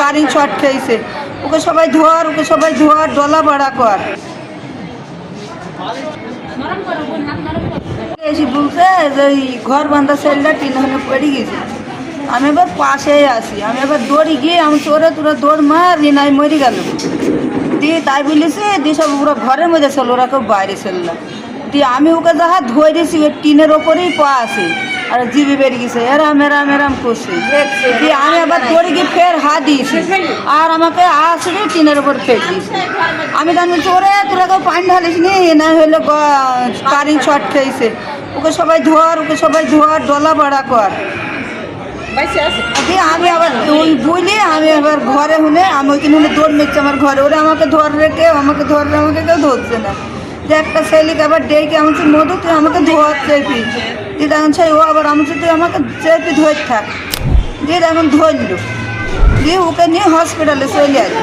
Current short খেয়েছে। ওকে সবাই ধর ডলা বাড়া কর এসে বলছে যে ওই ঘর বান্ধা সেলটা টিনখানে পড়ে গেছে। আমি এবার পাশেই আসি, আমি এবার দৌড়ি গিয়ে আমি তোরা দৌড় মার রিনাই মরে গেল দিয়ে তাই বলেছে দিয়ে সব ওরা ঘরের মধ্যে ছিল, ওরা কেউ বাইরে ছিল না। দিয়ে আমি ওকে যাহা ধরেছি ওই টিনের ওপরেই পা আছে আর জিবি বেরিয়ে গেছে এরাম করছে। দিয়ে আমি আবার দৌড়ে গিয়ে ফের হাত দিয়েছি আর আমাকে আসবে টিনের ওপর ফের দিয়েছে। আমি জানি ওরে তোরা কেউ পানি ঢালিস নি না হইলো কারেন্ট শর্ট খেয়েছে। ওকে সবাই ধর ডলা বাড়া কর দিয়ে আমি আবার ওই বলি আমি আবার ঘরে হলে আমি ওইখানে দৌড় মেরছি আমার ঘরে। ওরা আমাকে ধরে আমাকে কেউ ধরছে না। যে একটা ছেলেকে আবার ডেকে আমি মধু তুই আমাকে ধর চেপি দিয়ে তখন সেই ও আবার আমি তুই আমাকে চেপি ধরে থাক দিয়ে এখন ধরলো দিয়ে ওকে নিয়ে হসপিটালে চলে আসি।